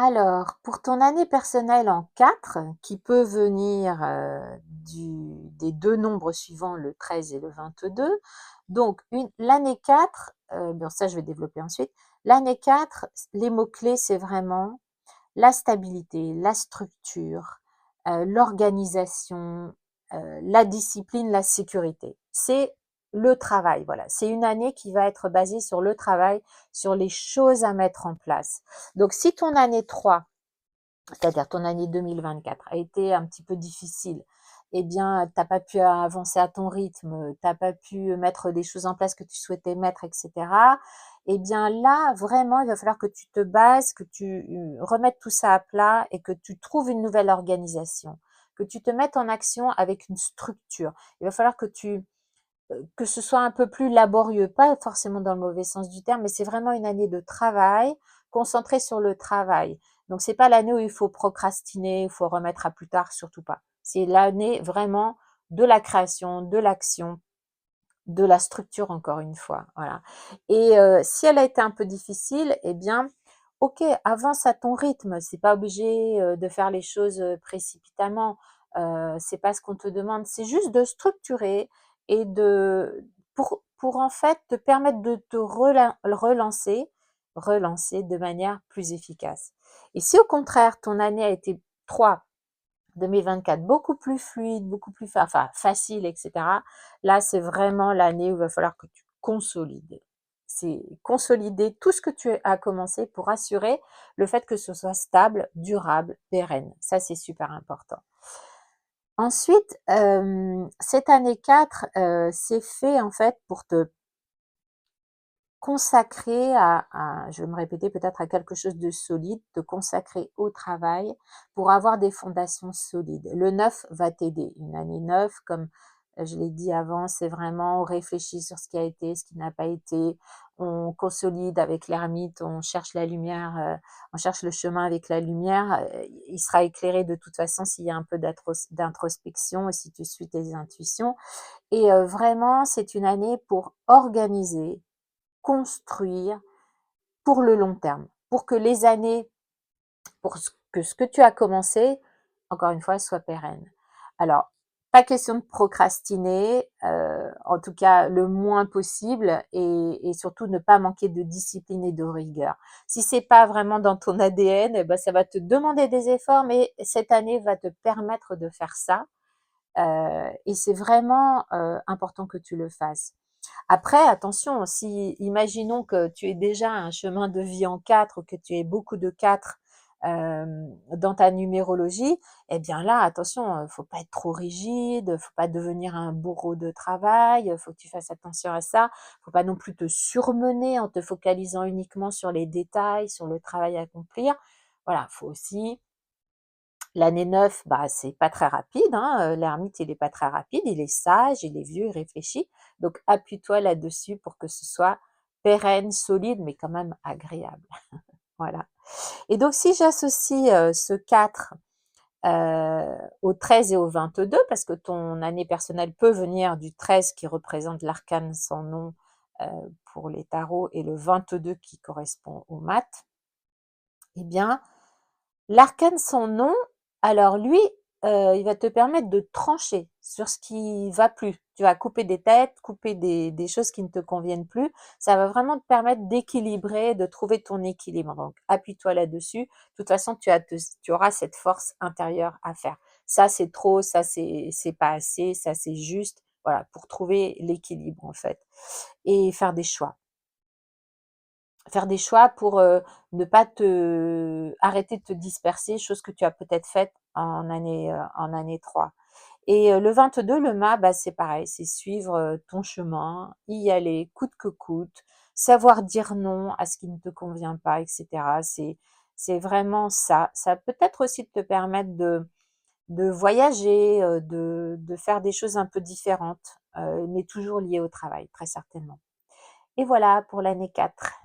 Alors, pour ton année personnelle en 4, qui peut venir, des 2 nombres suivants, le 13 et le 22. Donc l'année 4, bon ça je vais développer ensuite. L'année 4, les mots-clés, c'est vraiment la stabilité, la structure, l'organisation, la discipline, la sécurité. C'est le travail, voilà. C'est une année qui va être basée sur le travail, sur les choses à mettre en place. Donc si ton année 3, c'est-à-dire ton année 2024 a été un petit peu difficile, eh bien, tu as pas pu avancer à ton rythme, tu as pas pu mettre des choses en place que tu souhaitais mettre, et cetera. Eh bien là, vraiment, il va falloir que tu te bases, que tu remettes tout ça à plat et que tu trouves une nouvelle organisation, que tu te mettes en action avec une structure. Il va falloir que ce soit un peu plus laborieux, pas forcément dans le mauvais sens du terme, mais c'est vraiment une année de travail, concentrée sur le travail. Donc c'est pas l'année où il faut procrastiner, il faut remettre à plus tard, surtout pas. C'est l'année vraiment de la création, de l'action, de la structure encore une fois, voilà. Et si elle a été un peu difficile, eh bien, OK, avance à ton rythme. C'est pas obligé, de faire les choses, précipitamment. C'est pas ce qu'on te demande. C'est juste de structurer et pour en fait te permettre de te relancer de manière plus efficace. Et si au contraire ton année a été 3 2024 beaucoup plus fluide, beaucoup plus facile, et cetera. Là, c'est vraiment l'année où il va falloir que tu consolides. C'est consolider tout ce que tu as commencé pour assurer le fait que ce soit stable, durable, pérenne. Ça, c'est super important. Ensuite, cette année 4, c'est fait en fait pour te consacrer je vais me répéter peut-être à quelque chose de solide, te consacrer au travail pour avoir des fondations solides. Le 9 va t'aider. Une année 9, comme je l'ai dit avant, c'est vraiment on réfléchit sur ce qui a été, ce qui n'a pas été, on consolide avec l'ermite, on cherche la lumière, on cherche le chemin avec la lumière. Il sera éclairé de toute façon s'il y a un peu d'introspection et si tu suis tes intuitions. Et vraiment, c'est une année pour organiser, construire pour le long terme, pour que les années, pour que ce que tu as commencé, encore une fois, soit pérenne. Alors, pas question de procrastiner, en tout cas le moins possible et surtout ne pas manquer de discipline et de rigueur. Si c'est pas vraiment dans ton ADN, eh ben, ça va te demander des efforts, mais cette année va te permettre de faire ça. Et c'est vraiment important que tu le fasses. Après, attention, si imaginons que tu aies déjà un chemin de vie en 4 ou que tu aies beaucoup de 4 dans ta numérologie, eh bien là, attention, faut pas être trop rigide, faut pas devenir un bourreau de travail, faut que tu fasses attention à ça. Faut pas non plus te surmener en te focalisant uniquement sur les détails, sur le travail à accomplir. Voilà, faut aussi l'année 9, bah, c'est pas très rapide, hein, l'ermite, il est pas très rapide, il est sage, il est vieux, il réfléchit. Donc appuie-toi là-dessus pour que ce soit pérenne, solide, mais quand même agréable. Voilà. Et donc si j'associe, ce 4, au 13 et au 22, parce que ton année personnelle peut venir du 13 qui représente l'arcane sans nom, pour les tarots et le 22 qui correspond aux maths, eh bien, l'arcane sans nom, alors lui, il va te permettre de trancher sur ce qui va plus. Tu vas couper des têtes, couper des choses qui ne te conviennent plus. Ça va vraiment te permettre d'équilibrer, de trouver ton équilibre. Donc appuie-toi là-dessus. De toute façon, tu auras cette force intérieure à faire. Ça, c'est trop, ça, c'est pas assez, ça, c'est juste. Voilà, pour trouver l'équilibre en fait et faire des choix. Faire des choix pour, ne pas te arrêter de te disperser, chose que tu as peut-être faite en année 3. Et le 22, le mât, bah, c'est pareil, c'est suivre, ton chemin, y aller coûte que coûte, savoir dire non à ce qui ne te convient pas et cetera. C'est vraiment ça. Ça peut être aussi de te permettre de voyager, de faire des choses un peu différentes, mais toujours liées au travail, très certainement. Et voilà pour l'année 4.